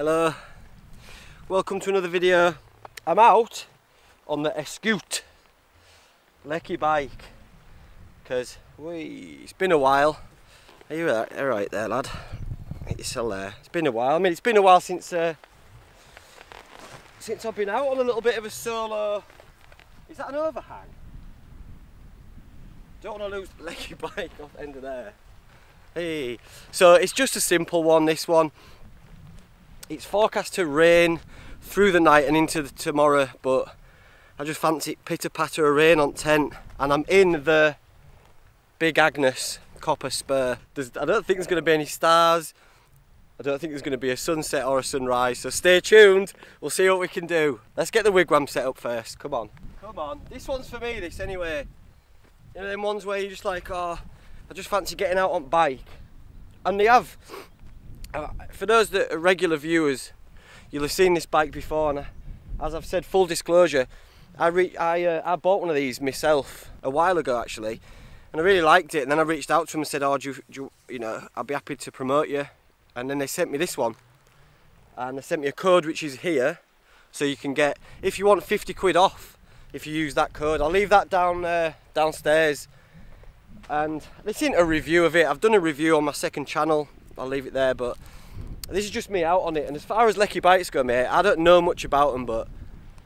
Hello, welcome to another video. I'm out on the Scoot Lecky bike because it's been a while. Are you right there, lad? You're still there. It's been a while. I mean, it's been a while since I've been out on a little bit of a solo. Is that an overhang? Don't want to lose the Lecky bike off the end of there. Hey, so it's just a simple one, this one. It's forecast to rain through the night and into tomorrow, but I just fancy pitter patter of rain on tent, and I'm in the Big Agnes copper spur. I don't think there's going to be any stars. I don't think there's going to be a sunset or a sunrise, so stay tuned. We'll see what we can do. Let's get the wigwam set up first. Come on. Come on. This one's for me, this anyway. You know them ones where you're just like, oh, I just fancy getting out on bike. And they have. For those that are regular viewers, you'll have seen this bike before, and as I've said, full disclosure, I bought one of these myself a while ago actually, and I really liked it. And then I reached out to them and said, oh, you know, I'll be happy to promote you. And then they sent me this one, and they sent me a code which is here, so you can get, if you want, 50 quid off if you use that code. I'll leave that downstairs. And this isn't a review of it. I've done a review on my second channel. I'll leave it there, but this is just me out on it. And as far as Lecky bikes go, mate, I don't know much about them, but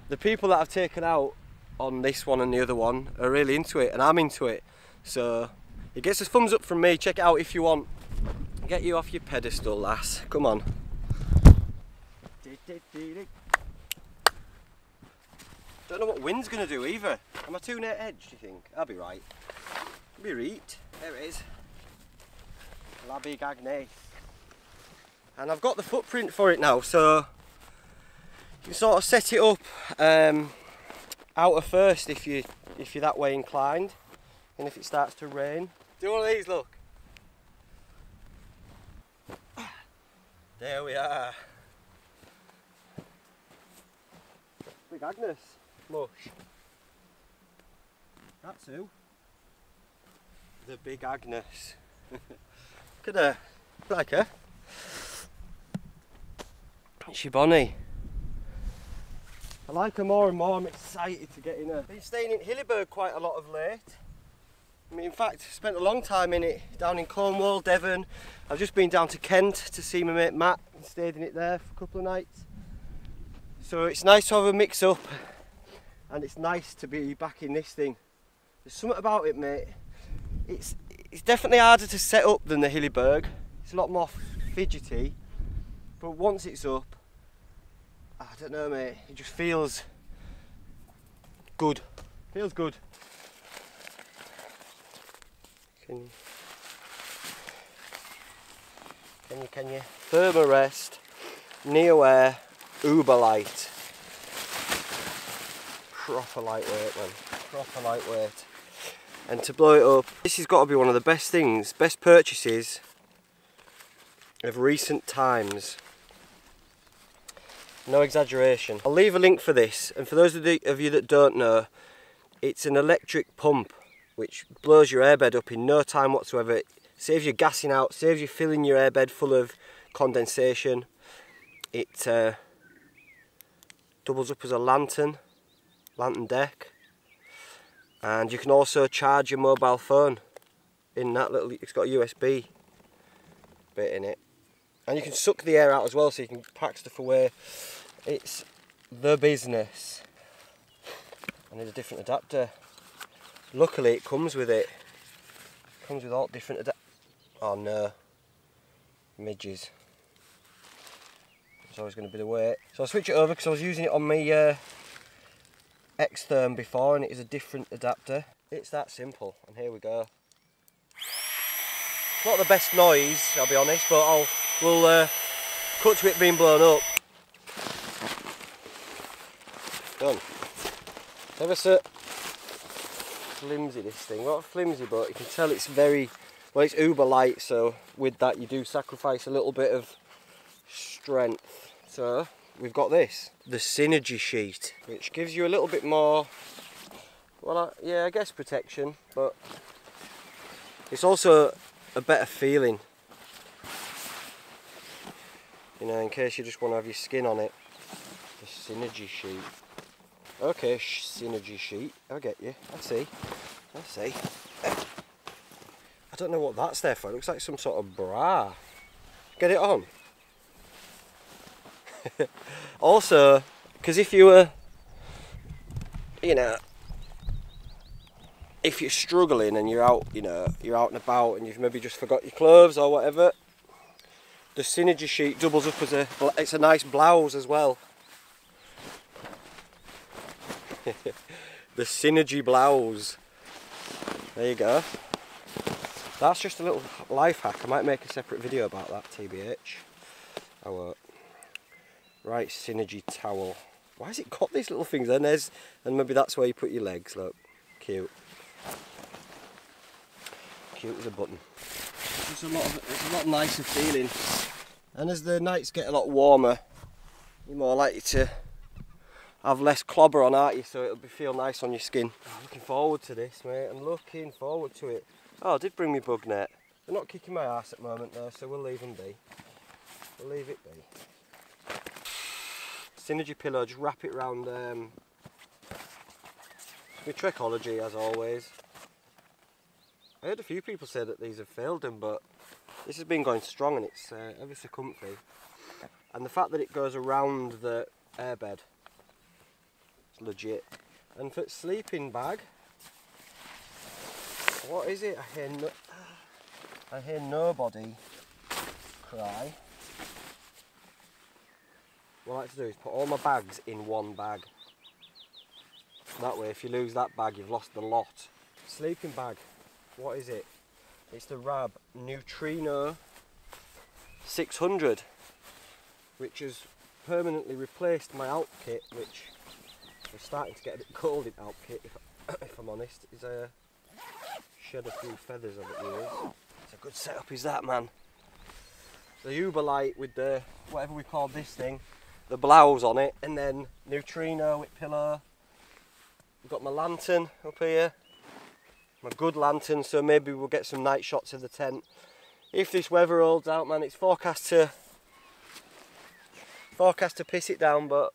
the people that I've taken out on this one and the other one are really into it, and I'm into it. So it gets a thumbs up from me. Check it out if you want. Get you off your pedestal, lass. Come on. Don't know what wind's gonna do either. Am I too near edge, do you think? I'll be right. I'll be right. There it is. La Big Agnes. And I've got the footprint for it now, so you can sort of set it up outer first if you're that way inclined, and if it starts to rain. Do one of these, look. There we are. Big Agnes. Mush. That's who. The Big Agnes. Look at her. Like her. She bonny. I like her more and more. I'm excited to get in her. Been staying in Hillyburg quite a lot of late. I mean, in fact, spent a long time in it, down in Cornwall, Devon. I've just been down to Kent to see my mate Matt and stayed in it there for a couple of nights. So it's nice to have a mix up, and it's nice to be back in this thing. There's something about it, mate. It's definitely harder to set up than the Hillyburg. It's a lot more fidgety, but once it's up, I don't know, mate, it just feels good. Feels good. Can you? Thermarest, Neo-Air, Uber Light. Proper lightweight, man. Proper lightweight. And to blow it up, this has got to be one of the best things, best purchases of recent times. No exaggeration. I'll leave a link for this, and for those of you that don't know, it's an electric pump which blows your airbed up in no time whatsoever. It saves you gassing out, saves you filling your airbed full of condensation. It doubles up as a lantern deck, and you can also charge your mobile phone in that little, it's got a USB bit in it, and you can suck the air out as well, so you can pack stuff away. It's the business. I need a different adapter. Luckily it comes with it. It comes with all different adapters. Oh no, midges. It's always going to be the way. So I'll switch it over because I was using it on my X-Therm before, and it is a different adapter. It's that simple, and here we go. Not the best noise, I'll be honest, but we'll cut to it being blown up. Done. Ever so flimsy, this thing. Not flimsy, but you can tell it's very, well, it's uber light, so with that you do sacrifice a little bit of strength. So we've got this, the Synergy sheet, which gives you a little bit more, well, yeah, I guess protection, but it's also a better feeling. You know, in case you just want to have your skin on it. The synergy sheet. Okay, synergy sheet. I get you. I see. I see. I don't know what that's there for. It looks like some sort of bra. Get it on. Also, because if you were, you know, if you're struggling and you're out, you know, you're out and about and you've maybe just forgot your clothes or whatever, the synergy sheet doubles up as it's a nice blouse as well. The synergy blouse. There you go. That's just a little life hack. I might make a separate video about that, TBH. I won't. Right, synergy towel. Why has it got these little things then? And maybe that's where you put your legs. Look, cute. Cute as a button. It's a lot nicer feeling. And as the nights get a lot warmer, you're more likely to have less clobber on, aren't you? So it'll feel nice on your skin. I'm looking forward to this, mate. I'm looking forward to it. Oh, I did bring me bug net. They're not kicking my ass at the moment though, so we'll leave them be. We'll leave it be. Synergy pillow, just wrap it round my Trekology as always. I heard a few people say that these have failed them, but this has been going strong and it's ever so comfy. And the fact that it goes around the airbed, it's legit. And for sleeping bag, what is it? I hear nobody cry. What I like to do is put all my bags in one bag. That way, if you lose that bag, you've lost the lot. Sleeping bag, what is it? It's the Rab Neutrino 600, which has permanently replaced my Alp kit, which was starting to get a bit cold in Alp kit, if I'm honest. Is shed a few feathers of it really. It's a good setup, is that, man? The Uberlight with the, whatever we call this thing, the blouse on it, and then Neutrino with pillow. I've got my lantern up here, my good lantern, so maybe we'll get some night shots of the tent. If this weather holds out, man, it's forecast to piss it down, but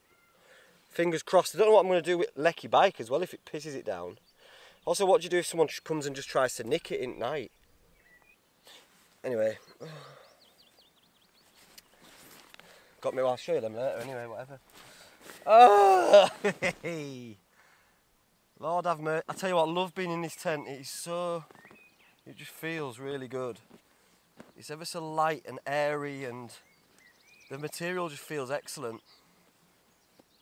fingers crossed. I don't know what I'm going to do with Lecky bike as well if it pisses it down. Also, what do you do if someone comes and just tries to nick it in night? Anyway. Got me, well, I'll show you them later anyway, whatever. Oh! Lord have mercy. I tell you what, I love being in this tent. It just feels really good. It's ever so light and airy and the material just feels excellent.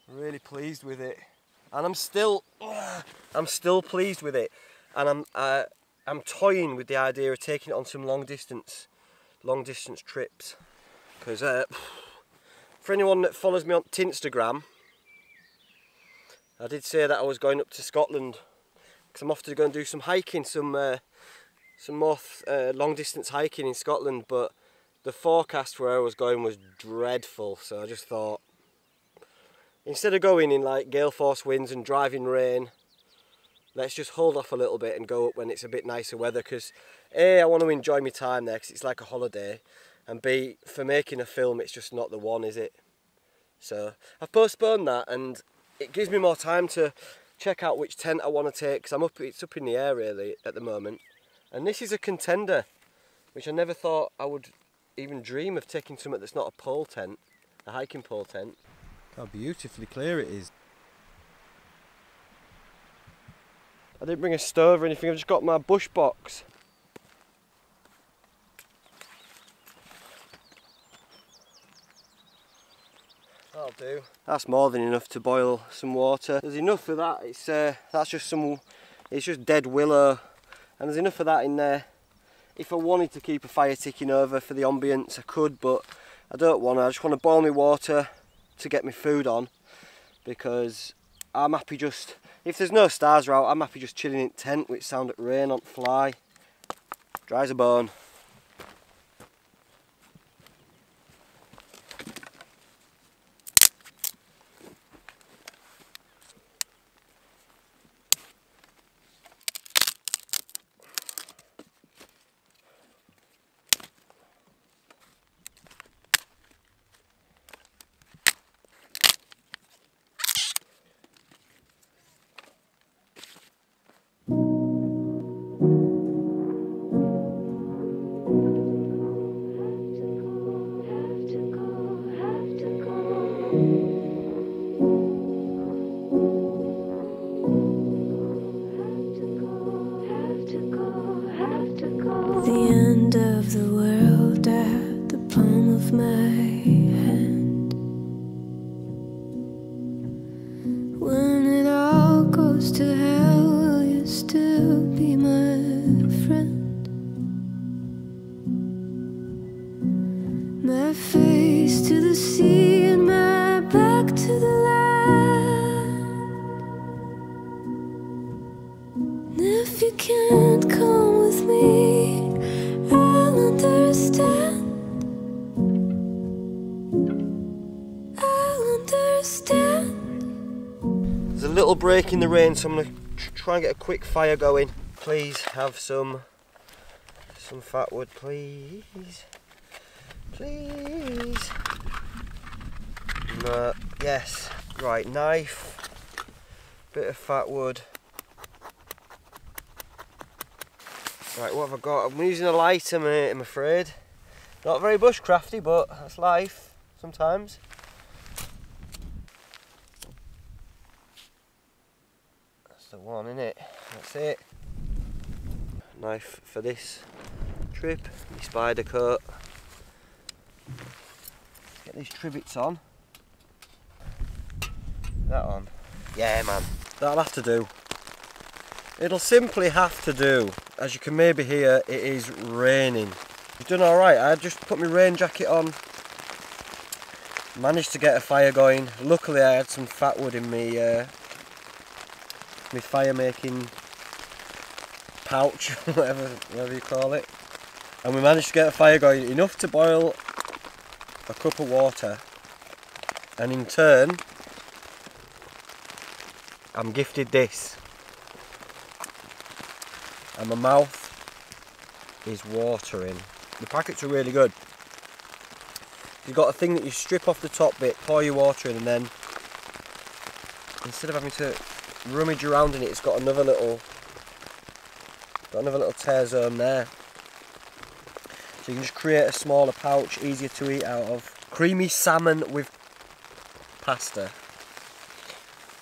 Really pleased with it. And I'm still pleased with it. And I'm toying with the idea of taking it on some long distance trips. Because for anyone that follows me on Tinstagram, I did say that I was going up to Scotland because I'm off to go and do some hiking, some more long distance hiking in Scotland, but the forecast where I was going was dreadful, so I just thought, instead of going in like gale force winds and driving rain, let's just hold off a little bit and go up when it's a bit nicer weather, because A, I want to enjoy my time there because it's like a holiday, and B, for making a film it's just not the one, is it? So I've postponed that, and it gives me more time to check out which tent I want to take, because it's up in the air really at the moment. And this is a contender, which I never thought I would even dream of taking something that's not a pole tent, a hiking pole tent. How beautifully clear it is. I didn't bring a stove or anything, I've just got my bush box. That'll do. That's more than enough to boil some water. There's enough of that. It's just dead willow, and there's enough of that in there. If I wanted to keep a fire ticking over for the ambience, I could, but I don't want to. I just want to boil my water to get my food on, because I'm happy just, if there's no stars out, I'm happy just chilling in tent with sound of rain on fly. Dry as a bone. The end of the world at the palm of my hand. When it all goes to hell, will you still be my friend? My face to the sea and my back to the land. And if you can't come with me, I'll understand. I'll understand. There's a little break in the rain, so I'm going to try and get a quick fire going. Please have some fat wood, please. Please. No, yes. Right, knife. Bit of fat wood. Right, what have I got? I'm using a lighter, mate, I'm afraid. Not very bushcrafty, but that's life sometimes. That's the one, innit? That's it. Knife for this trip, my spider coat. Get these trivets on. That on. Yeah, man. That'll have to do. It'll simply have to do. As you can maybe hear, it is raining. I've done alright. I just put my rain jacket on. Managed to get a fire going. Luckily I had some fat wood in my fire making pouch, whatever you call it. And we managed to get a fire going, enough to boil a cup of water. And in turn, I'm gifted this. And my mouth is watering. The packets are really good. You've got a thing that you strip off the top bit, pour your water in, and then instead of having to rummage around in it, it's got another little tear zone there. So you can just create a smaller pouch, easier to eat out of. Creamy salmon with pasta.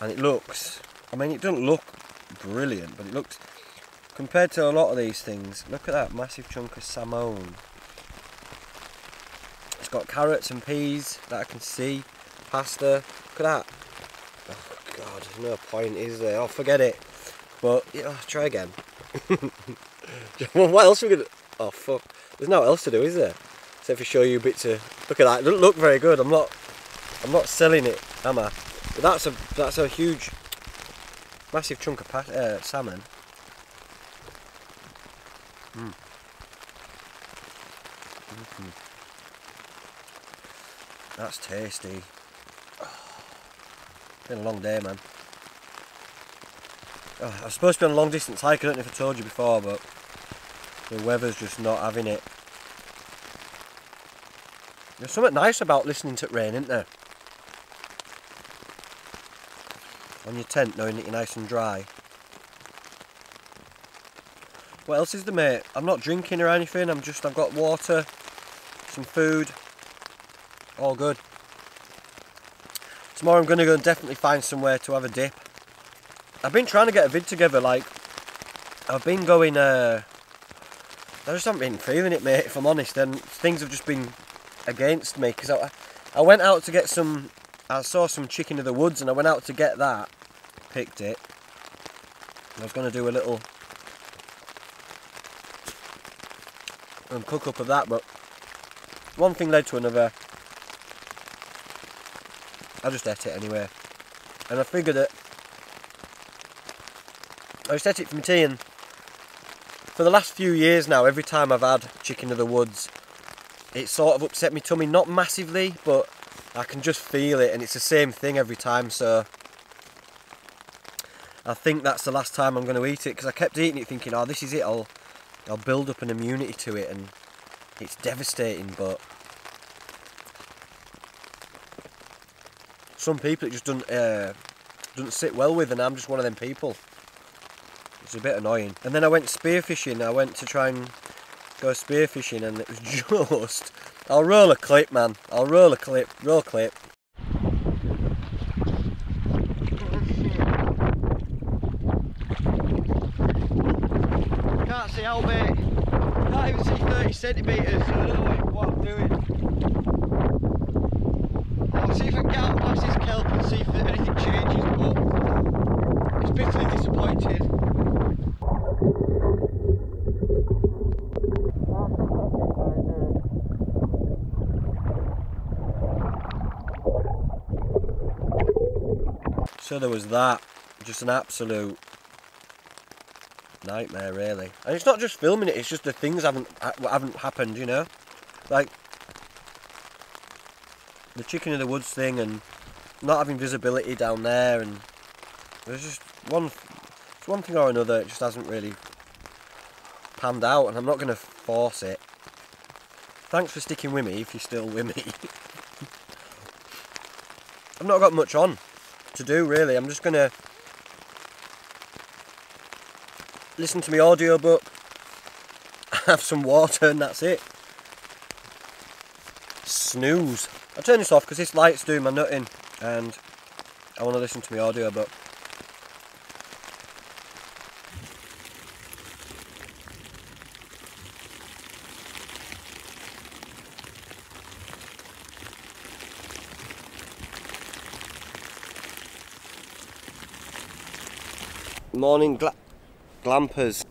And it looks, I mean, it doesn't look brilliant, but it looks, compared to a lot of these things, look at that massive chunk of salmon. It's got carrots and peas that I can see, pasta, look at that. Oh God, there's no point, is there? Oh, forget it. But, yeah, try again. What else are we going to, oh fuck, there's no else to do, is there? Except for show you bits of, look at that, it doesn't look very good, I'm not selling it, am I? But that's a huge, massive chunk of salmon. That's tasty. Been a long day, man. I was supposed to be on a long distance hike, I don't know if I told you before, but the weather's just not having it. There's something nice about listening to it rain, isn't there? On your tent, knowing that you're nice and dry. What else is there, mate? I'm not drinking or anything, I've got water, some food, all good. Tomorrow I'm going to go and definitely find somewhere to have a dip. I've been trying to get a vid together, like, I've been going, I just haven't been feeling it, mate, if I'm honest, and things have just been against me, because I went out to get some, I saw some chicken of the woods, and I went out to get that, picked it, I was going to do a little cook up of that, but one thing led to another. I just ate it anyway, and I figured that I just ate it for my tea, and for the last few years now, every time I've had chicken of the woods, it sort of upset my tummy, not massively, but I can just feel it, and it's the same thing every time, so I think that's the last time I'm going to eat it, because I kept eating it thinking, oh, this is it, I'll build up an immunity to it, and it's devastating, but some people it just doesn't sit well with, and I'm just one of them people. It's a bit annoying. And then I went spearfishing. I went to try and go spearfishing, and it was just, I'll roll a clip, man. I'll roll a clip, roll clip. can't even see 30 centimetres, so I don't know what I'm doing. I'll see if I can get out past this kelp and see if anything changes, but it's bitterly disappointed. So there was that, just an absolute nightmare really. And it's not just filming it, it's just the things haven't happened, you know? Like the chicken in the woods thing and not having visibility down there, and there's just one thing or another, it just hasn't really panned out, and I'm not going to force it. Thanks for sticking with me if you're still with me. I've not got much on to do really. I'm just gonna listen to my audiobook, have some water, and that's it. Snooze. I'll turn this off because this light's doing my nutting and I want to listen to my audiobook. Morning glampers.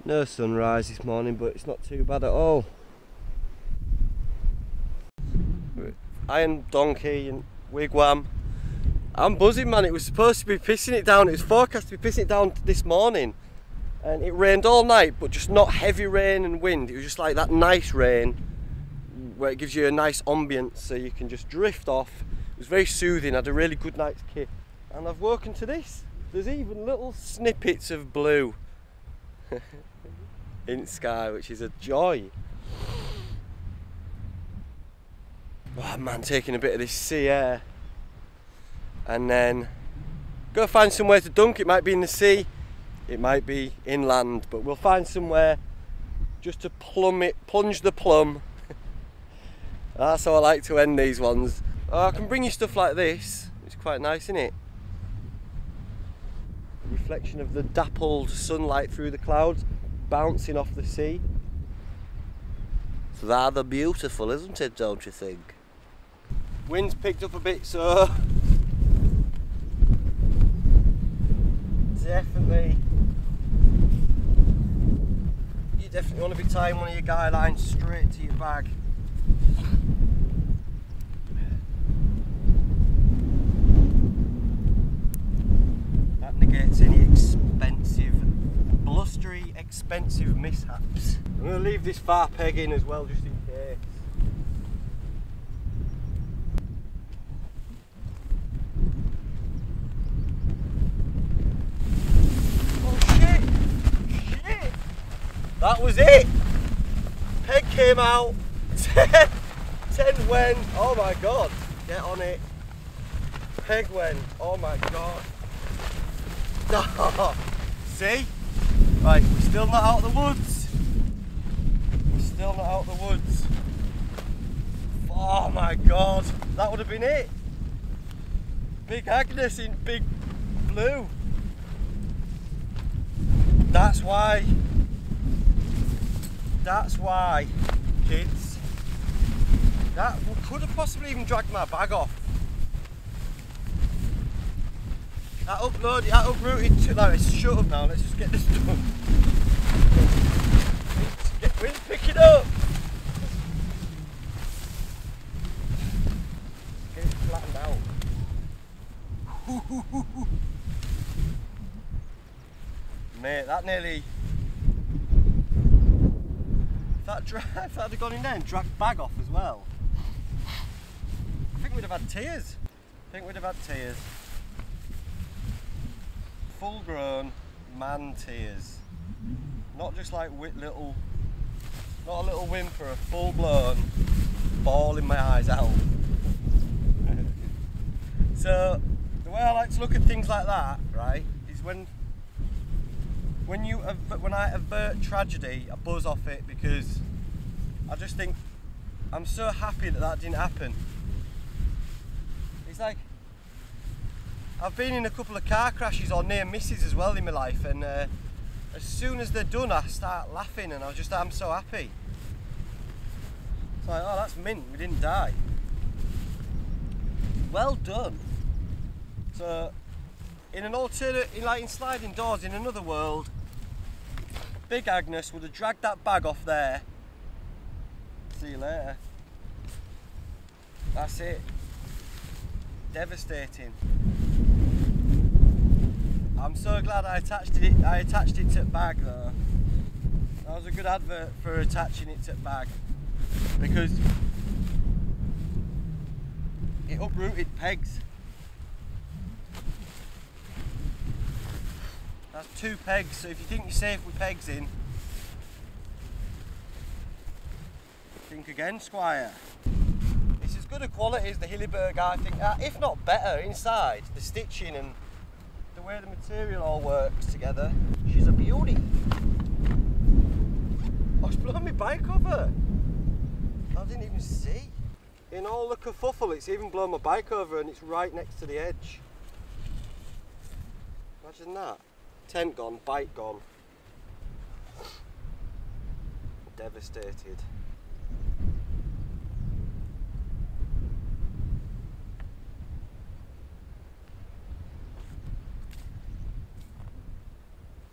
No sunrise this morning, but it's not too bad at all. Iron donkey and wigwam. I'm buzzing, man. It was supposed to be pissing it down. It was forecast to be pissing it down this morning, and it rained all night, but just not heavy rain and wind. It was just like that nice rain where it gives you a nice ambience so you can just drift off. It was very soothing. I had a really good night's kip, and I've woken to this. There's even little snippets of blue in the sky, which is a joy. Oh man, taking a bit of this sea air and then go find somewhere to dunk. It might be in the sea, it might be inland, but we'll find somewhere just to plunge the plum. That's how I like to end these ones. Oh, I can bring you stuff like this. It's quite nice, isn't it? The reflection of the dappled sunlight through the clouds bouncing off the sea. It's rather beautiful, isn't it, don't you think? Wind's picked up a bit, so you definitely want to be tying one of your guy lines straight to your bag. That negates any blustery, expensive mishaps. I'm going to leave this far peg in as well, just in case. That was it! Peg came out, 10 went, oh my god, get on it. Peg went, oh my god. See? Right, we're still not out of the woods. We're still not out of the woods. Oh my god, that would have been it. Big Agnes in big blue. That's why, kids. That could have possibly even dragged my bag off. That uprooted to, no, it's shut up now, let's just get this done. Wind's picking up. Get it flattened out. Mate, that nearly, if that had gone in there and dragged the bag off as well, I think we'd have had tears. Full grown man tears. Not just like not a little whimper, a full blown ball in my eyes out. So the way I like to look at things like that, right, is when I avert tragedy, I buzz off it, because I just think I'm so happy that didn't happen. It's like I've been in a couple of car crashes or near misses as well in my life, and as soon as they're done I start laughing and I'm so happy. It's like, oh, that's mint, we didn't die. Well done. So in an alternate, in sliding doors in another world, Big Agnes would have dragged that bag off there. See you later. That's it. Devastating. I'm so glad I attached it to bag though. That was a good advert for attaching it to bag, because it uprooted pegs. That's 2 pegs, so if you think you're safe with pegs in, think again, Squire. It's as good a quality as the Hilleberg, I think, if not better inside. The stitching and the way the material all works together. She's a beauty. Oh, it's blown my bike over. I didn't even see. In all the kerfuffle, it's even blown my bike over, and it's right next to the edge. Imagine that. Tent gone, bike gone. Devastated.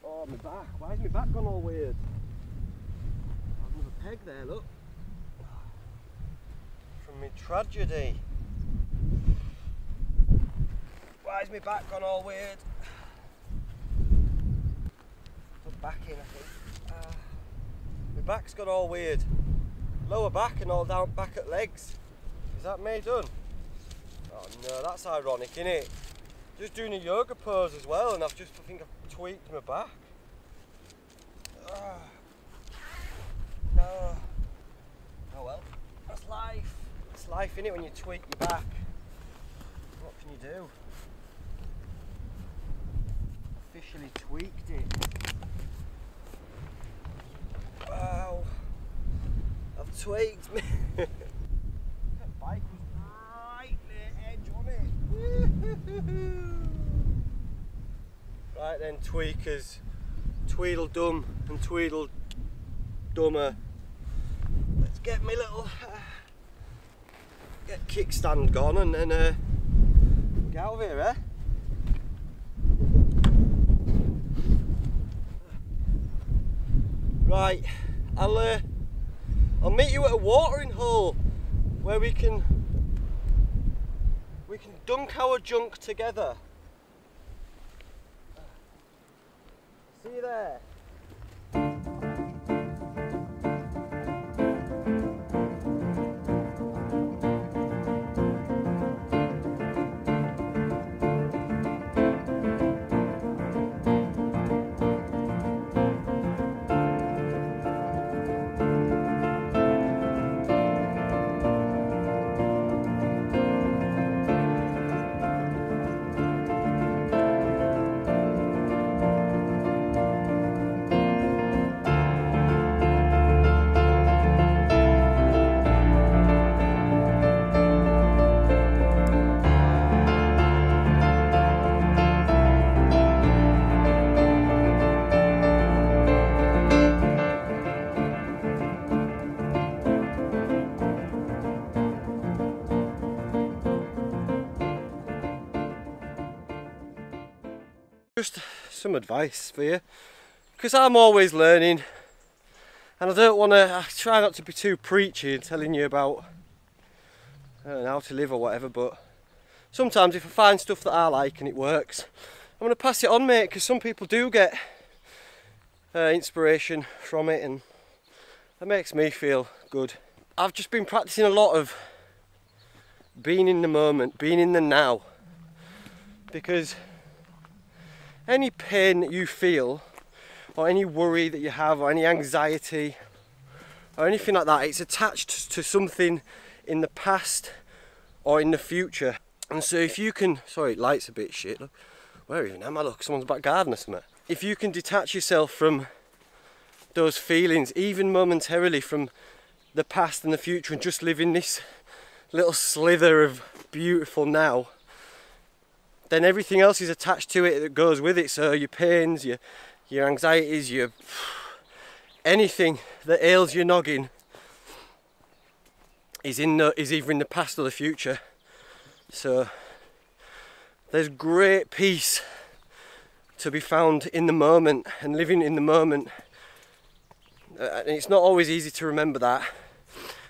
Oh, my back. Why is my back gone all weird? I've another peg there, look. From my tragedy. Why is my back gone all weird? Put back in, I think. My back's got all weird. Lower back and all down back at legs. Is that me done? Oh no, that's ironic, innit? Just doing a yoga pose as well, and I think I've tweaked my back. No. Oh well, that's life. It's life, innit, when you tweak your back. What can you do? Officially tweaked it. Wow. I've tweaked me. That bike was right near edge on it. Right then, tweakers. Tweedledum and Tweedledummer. Let's get my little get kickstand gone and then get out of here, eh? Right, I'll meet you at a watering hole where we can dunk our junk together. See you there. Just some advice for you, because I'm always learning and I try not to be too preachy and telling you about how to live or whatever, but sometimes if I find stuff that I like and it works, I'm going to pass it on, mate, because some people do get inspiration from it and that makes me feel good. I've just been practicing a lot of being in the moment, being in the now, because any pain that you feel, or any worry that you have, or any anxiety, or anything like that, it's attached to something in the past or in the future. And so if you can, sorry, light's a bit shit, look, where even am I? Look, someone's back garden or something. If you can detach yourself from those feelings, even momentarily, from the past and the future, and just live in this little slither of beautiful now, then everything else is attached to it that goes with it. So your pains, your anxieties, your anything that ails your noggin is either in the past or the future. So there's great peace to be found in the moment and living in the moment. And it's not always easy to remember that.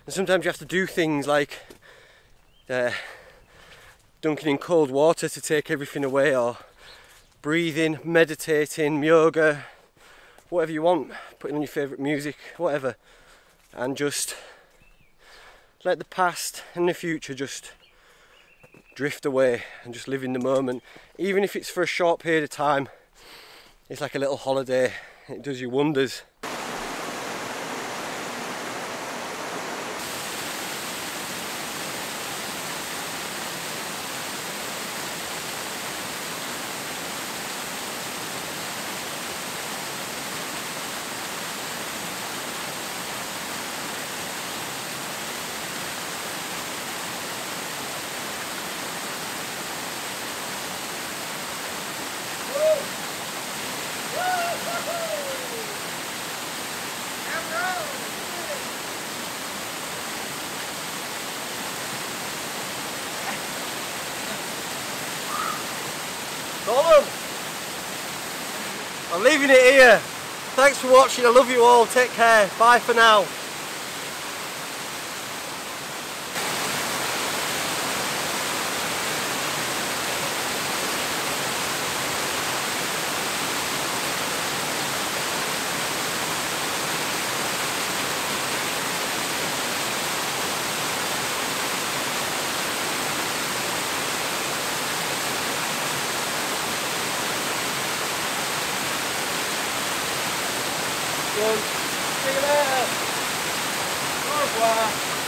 And sometimes you have to do things like dunking in cold water to take everything away, or breathing, meditating, yoga, whatever you want, putting on your favourite music, whatever, and just let the past and the future just drift away and just live in the moment. Even if it's for a short period of time, it's like a little holiday. It does you wonders. I'm leaving it here. Thanks for watching. I love you all. Take care. Bye for now. See you later. Au revoir.